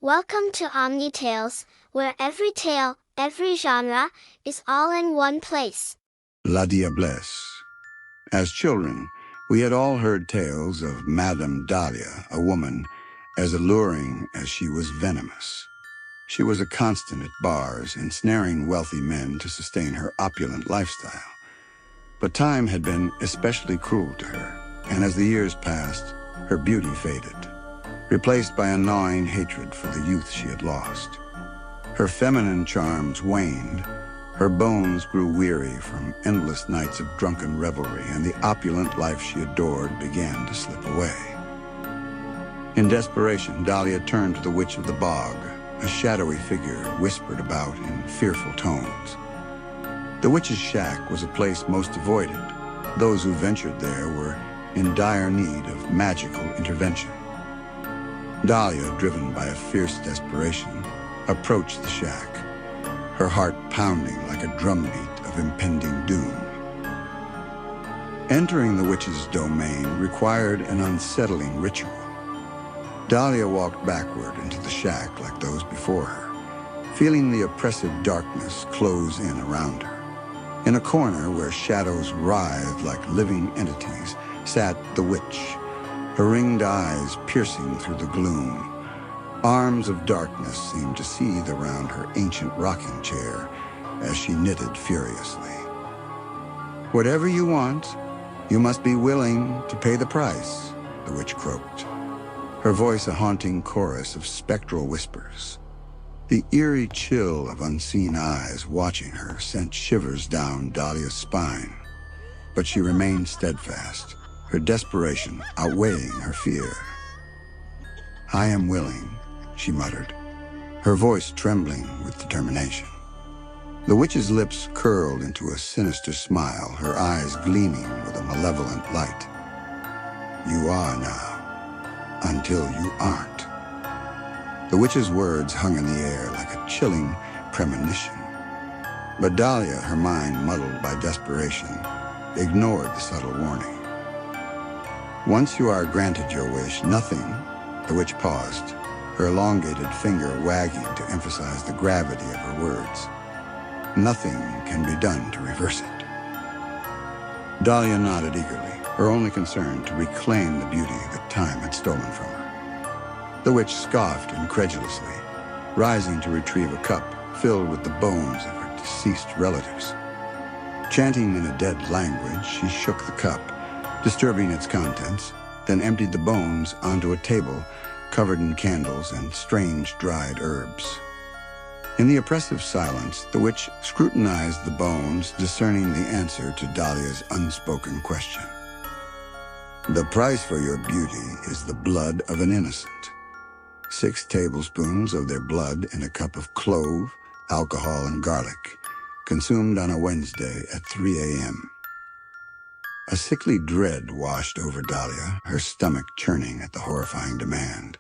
Welcome to Omni Tales, where every tale, every genre, is all in one place. La Diablesse. As children, we had all heard tales of Madame Dahlia, a woman as alluring as she was venomous. She was a constant at bars, ensnaring wealthy men to sustain her opulent lifestyle. But time had been especially cruel to her, and as the years passed, her beauty faded, replaced by a gnawing hatred for the youth she had lost. Her feminine charms waned, her bones grew weary from endless nights of drunken revelry, and the opulent life she adored began to slip away. In desperation, Dahlia turned to the Witch of the Bog. A shadowy figure whispered about in fearful tones. The witch's shack was a place most avoided. Those who ventured there were in dire need of magical intervention. Dahlia, driven by a fierce desperation, approached the shack, her heart pounding like a drumbeat of impending doom. Entering the witch's domain required an unsettling ritual. Dahlia walked backward into the shack like those before her, feeling the oppressive darkness close in around her. In a corner where shadows writhed like living entities sat the witch, her ringed eyes piercing through the gloom. Arms of darkness seemed to seethe around her ancient rocking chair as she knitted furiously. "Whatever you want, you must be willing to pay the price," the witch croaked, her voice a haunting chorus of spectral whispers. The eerie chill of unseen eyes watching her sent shivers down Dahlia's spine, but she remained steadfast, her desperation outweighing her fear. "I am willing," she muttered, her voice trembling with determination. The witch's lips curled into a sinister smile, her eyes gleaming with a malevolent light. "You are now, until you aren't." The witch's words hung in the air like a chilling premonition. But Dahlia, her mind muddled by desperation, ignored the subtle warning. "Once you are granted your wish, nothing," the witch paused, her elongated finger wagging to emphasize the gravity of her words, "nothing can be done to reverse it." Dahlia nodded eagerly, her only concern to reclaim the beauty that time had stolen from her. The witch scoffed incredulously, rising to retrieve a cup filled with the bones of her deceased relatives. Chanting in a dead language, she shook the cup, disturbing its contents, then emptied the bones onto a table covered in candles and strange dried herbs. In the oppressive silence, the witch scrutinized the bones, discerning the answer to Dahlia's unspoken question. "The price for your beauty is the blood of an innocent. 6 tablespoons of their blood in a cup of clove, alcohol, and garlic, consumed on a Wednesday at 3 a.m. A sickly dread washed over Dahlia, her stomach churning at the horrifying demand.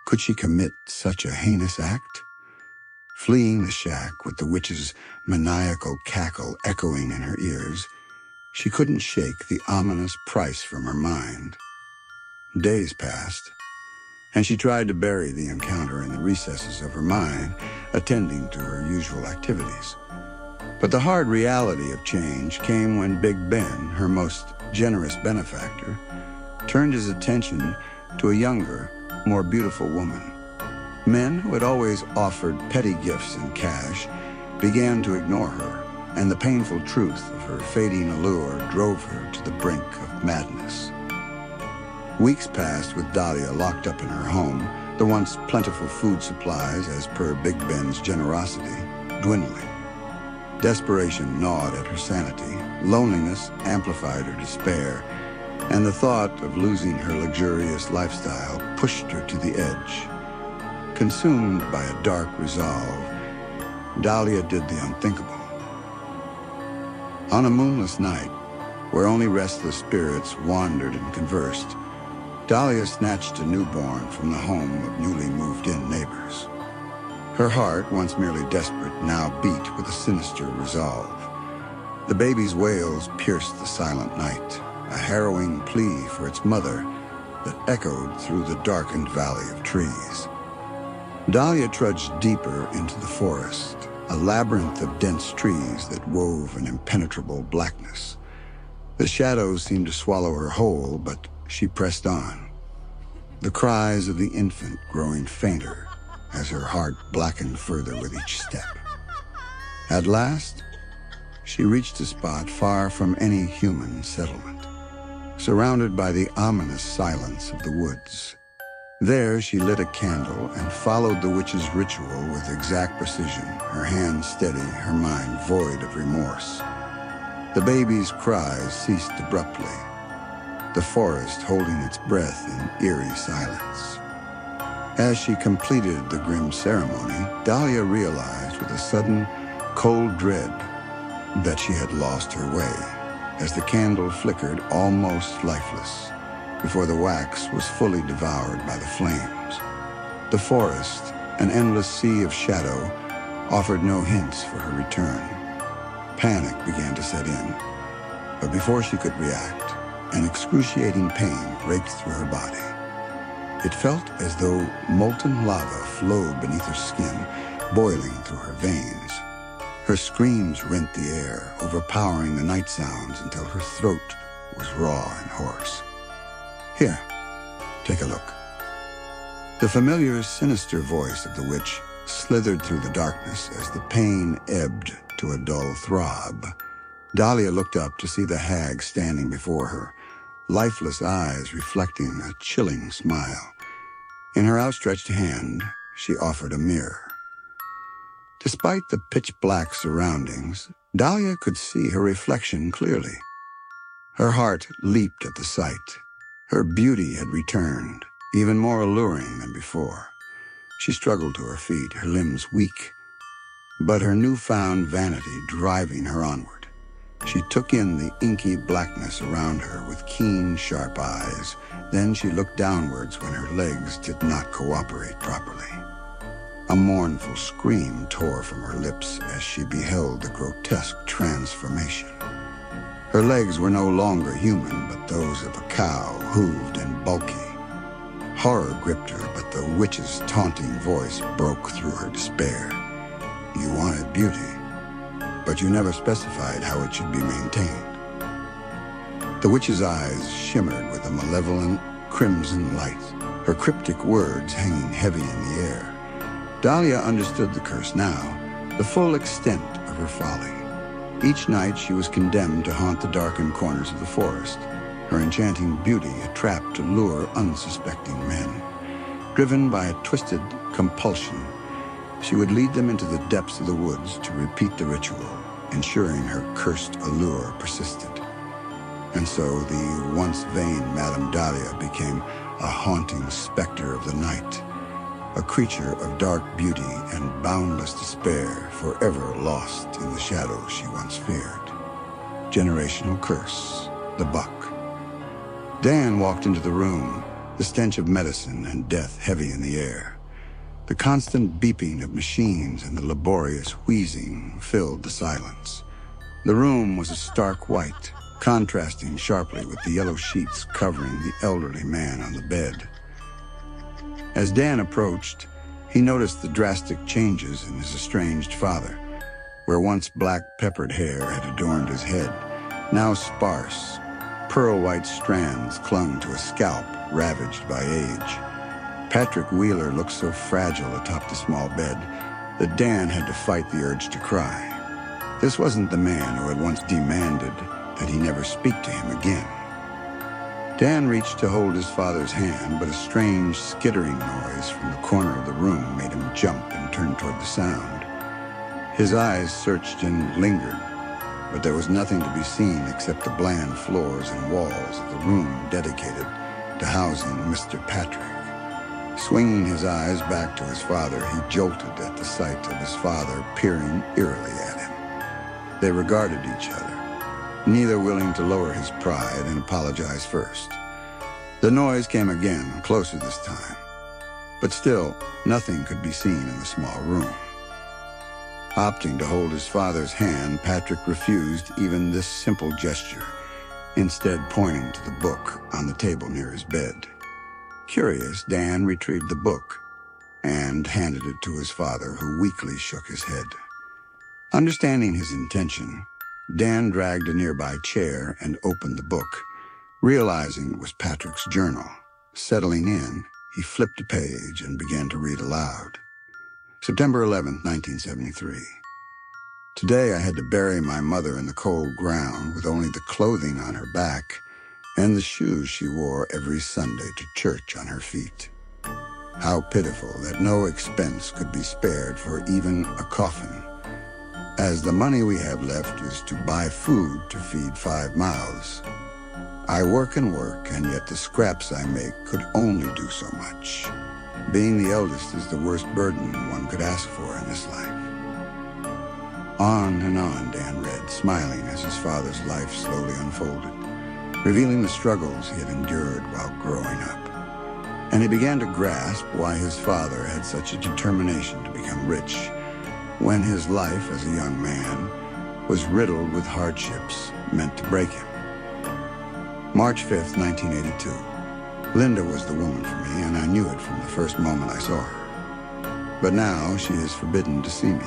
Could she commit such a heinous act? Fleeing the shack with the witch's maniacal cackle echoing in her ears, she couldn't shake the ominous price from her mind. Days passed, and she tried to bury the encounter in the recesses of her mind, attending to her usual activities. But the hard reality of change came when Big Ben, her most generous benefactor, turned his attention to a younger, more beautiful woman. Men who had always offered petty gifts in cash began to ignore her, and the painful truth of her fading allure drove her to the brink of madness. Weeks passed with Dahlia locked up in her home, the once plentiful food supplies, as per Big Ben's generosity, dwindling. Desperation gnawed at her sanity, loneliness amplified her despair, and the thought of losing her luxurious lifestyle pushed her to the edge. Consumed by a dark resolve, Dahlia did the unthinkable. On a moonless night, where only restless spirits wandered and conversed, Dahlia snatched a newborn from the home of newly moved-in neighbors. Her heart, once merely desperate, now beat with a sinister resolve. The baby's wails pierced the silent night, a harrowing plea for its mother that echoed through the darkened valley of trees. Dahlia trudged deeper into the forest, a labyrinth of dense trees that wove an impenetrable blackness. The shadows seemed to swallow her whole, but she pressed on, the cries of the infant growing fainter as her heart blackened further with each step. At last, she reached a spot far from any human settlement, surrounded by the ominous silence of the woods. There, she lit a candle and followed the witch's ritual with exact precision, her hands steady, her mind void of remorse. The baby's cries ceased abruptly, the forest holding its breath in eerie silence. As she completed the grim ceremony, Dahlia realized with a sudden, cold dread that she had lost her way, as the candle flickered almost lifeless before the wax was fully devoured by the flames. The forest, an endless sea of shadow, offered no hints for her return. Panic began to set in, but before she could react, an excruciating pain raked through her body. It felt as though molten lava flowed beneath her skin, boiling through her veins. Her screams rent the air, overpowering the night sounds until her throat was raw and hoarse. "Here, take a look." The familiar, sinister voice of the witch slithered through the darkness as the pain ebbed to a dull throb. Dahlia looked up to see the hag standing before her, lifeless eyes reflecting a chilling smile. In her outstretched hand, she offered a mirror. Despite the pitch-black surroundings, Dahlia could see her reflection clearly. Her heart leaped at the sight. Her beauty had returned, even more alluring than before. She struggled to her feet, her limbs weak, but her newfound vanity driving her onward. She took in the inky blackness around her with keen, sharp eyes. Then she looked downwards when her legs did not cooperate properly. A mournful scream tore from her lips as she beheld the grotesque transformation. Her legs were no longer human, but those of a cow, hooved and bulky. Horror gripped her, but the witch's taunting voice broke through her despair. "You wanted beauty, but you never specified how it should be maintained." The witch's eyes shimmered with a malevolent crimson light, her cryptic words hanging heavy in the air. Dahlia understood the curse now, the full extent of her folly. Each night she was condemned to haunt the darkened corners of the forest, her enchanting beauty a trap to lure unsuspecting men. Driven by a twisted compulsion, she would lead them into the depths of the woods to repeat the ritual, ensuring her cursed allure persisted. And so the once vain Madame Dahlia became a haunting specter of the night, a creature of dark beauty and boundless despair, forever lost in the shadows she once feared. Generational curse, the buck. Dan walked into the room, the stench of medicine and death heavy in the air. The constant beeping of machines and the laborious wheezing filled the silence. The room was a stark white, contrasting sharply with the yellow sheets covering the elderly man on the bed. As Dan approached, he noticed the drastic changes in his estranged father. Where once black-peppered hair had adorned his head, now sparse, pearl-white strands clung to a scalp ravaged by age. Patrick Wheeler looked so fragile atop the small bed that Dan had to fight the urge to cry. This wasn't the man who had once demanded that he never speak to him again. Dan reached to hold his father's hand, but a strange skittering noise from the corner of the room made him jump and turn toward the sound. His eyes searched and lingered, but there was nothing to be seen except the bland floors and walls of the room dedicated to housing Mr. Patrick. Swinging his eyes back to his father, he jolted at the sight of his father peering eerily at him. They regarded each other, neither willing to lower his pride and apologize first. The noise came again, closer this time, but still nothing could be seen in the small room. Opting to hold his father's hand, Patrick refused even this simple gesture, instead pointing to the book on the table near his bed. Curious, Dan retrieved the book and handed it to his father, who weakly shook his head. Understanding his intention, Dan dragged a nearby chair and opened the book, realizing it was Patrick's journal. Settling in, he flipped a page and began to read aloud. September 11th, 1973. Today I had to bury my mother in the cold ground with only the clothing on her back and the shoes she wore every Sunday to church on her feet. How pitiful that no expense could be spared for even a coffin, as the money we have left is to buy food to feed 5 mouths. I work and work, and yet the scraps I make could only do so much. Being the eldest is the worst burden one could ask for in this life. On and on, Dan read, smiling as his father's life slowly unfolded, revealing the struggles he had endured while growing up. And he began to grasp why his father had such a determination to become rich, when his life as a young man was riddled with hardships meant to break him. March 5th, 1982. Linda was the woman for me, and I knew it from the first moment I saw her. But now she is forbidden to see me,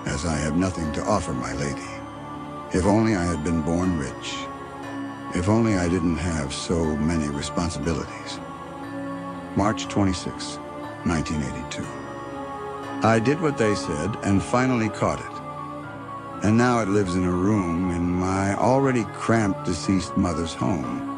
as I have nothing to offer my lady. If only I had been born rich. If only I didn't have so many responsibilities. March 26, 1982. I did what they said and finally caught it. And now it lives in a room in my already cramped deceased mother's home.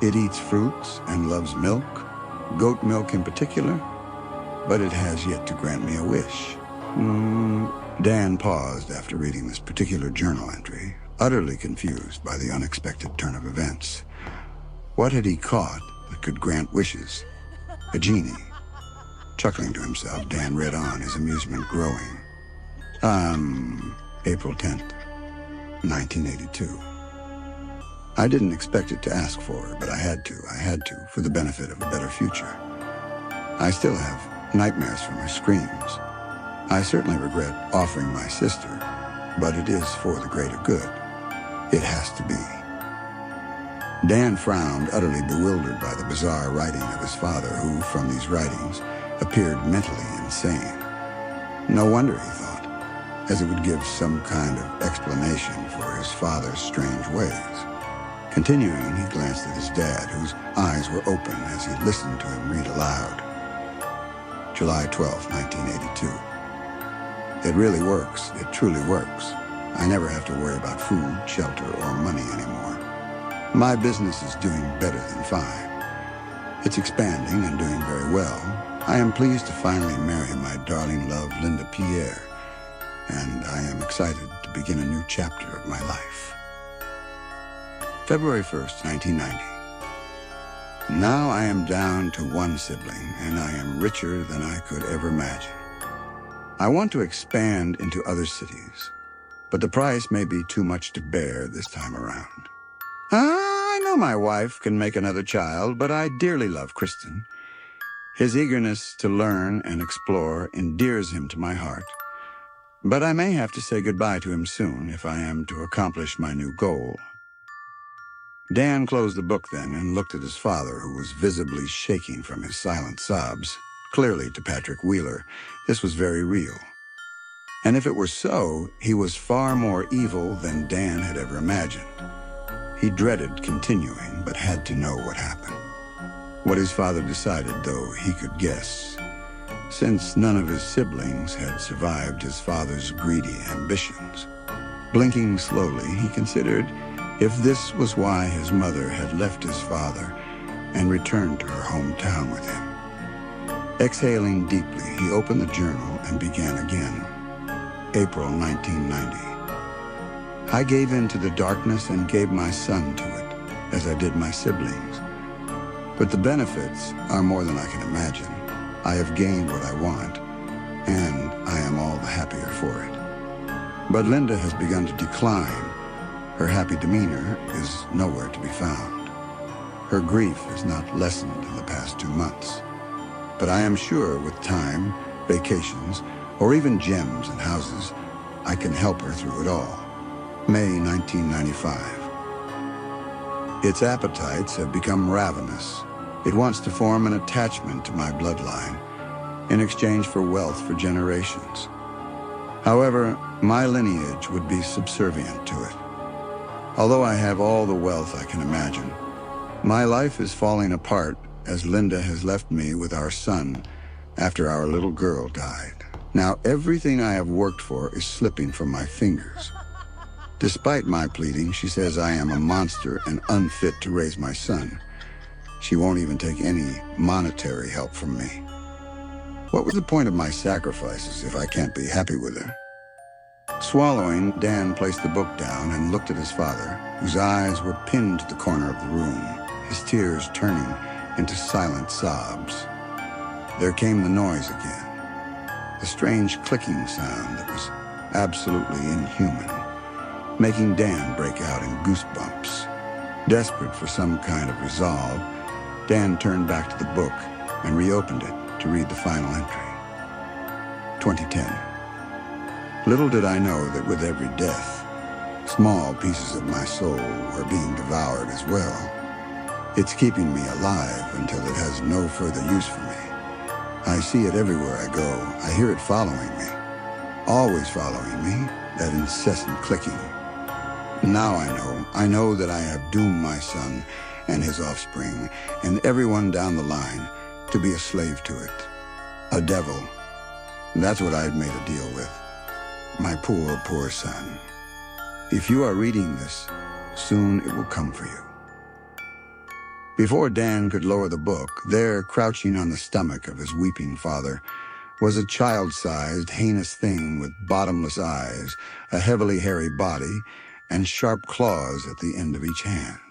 It eats fruits and loves milk, goat milk in particular, but it has yet to grant me a wish. Dan paused after reading this particular journal entry, utterly confused by the unexpected turn of events. What had he caught that could grant wishes? A genie. Chuckling to himself, Dan read on, his amusement growing. April 10th, 1982. I didn't expect it to ask for it, but I had to, for the benefit of a better future. I still have nightmares from her screams. I certainly regret offering my sister, but it is for the greater good. It has to be. Dan frowned, utterly bewildered by the bizarre writing of his father, who, from these writings, appeared mentally insane. No wonder, he thought, as it would give some kind of explanation for his father's strange ways. Continuing, he glanced at his dad, whose eyes were open as he listened to him read aloud. July 12, 1982. It really works. It truly works. I never have to worry about food, shelter, or money anymore. My business is doing better than fine. It's expanding and doing very well. I am pleased to finally marry my darling love, Linda Pierre, and I am excited to begin a new chapter of my life. February 1st, 1990. Now I am down to one sibling, and I am richer than I could ever imagine. I want to expand into other cities, but the price may be too much to bear this time around. I know my wife can make another child, but I dearly love Kristen. His eagerness to learn and explore endears him to my heart. But I may have to say goodbye to him soon if I am to accomplish my new goal. Dan closed the book then and looked at his father, who was visibly shaking from his silent sobs. Clearly, to Patrick Wheeler, this was very real. And if it were so, he was far more evil than Dan had ever imagined. He dreaded continuing, but had to know what happened. What his father decided, though, he could guess. Since none of his siblings had survived his father's greedy ambitions. Blinking slowly, he considered if this was why his mother had left his father and returned to her hometown with him. Exhaling deeply, he opened the journal and began again. April 1990. I gave in to the darkness and gave my son to it, as I did my siblings. But the benefits are more than I can imagine. I have gained what I want, and I am all the happier for it. But Linda has begun to decline. Her happy demeanor is nowhere to be found. Her grief has not lessened in the past 2 months. But I am sure with time, vacations, or even gems and houses, I can help her through it all. May 1995. Its appetites have become ravenous. It wants to form an attachment to my bloodline, in exchange for wealth for generations. However, my lineage would be subservient to it. Although I have all the wealth I can imagine, my life is falling apart as Linda has left me with our son after our little girl died. Now everything I have worked for is slipping from my fingers. Despite my pleading, she says I am a monster and unfit to raise my son. She won't even take any monetary help from me. What was the point of my sacrifices if I can't be happy with her? Swallowing, Dan placed the book down and looked at his father, whose eyes were pinned to the corner of the room, his tears turning into silent sobs. There came the noise again, a strange clicking sound that was absolutely inhuman, making Dan break out in goosebumps. Desperate for some kind of resolve, Dan turned back to the book and reopened it to read the final entry. 2010. Little did I know that with every death, small pieces of my soul were being devoured as well. It's keeping me alive until it has no further use for me. I see it everywhere I go. I hear it following me, always following me, that incessant clicking. Now I know that I have doomed my son and his offspring and everyone down the line to be a slave to it. A devil. That's what I'd made a deal with. My poor, poor son. If you are reading this, soon it will come for you. Before Dan could lower the book, there, crouching on the stomach of his weeping father, was a child-sized, heinous thing with bottomless eyes, a heavily hairy body, and sharp claws at the end of each hand.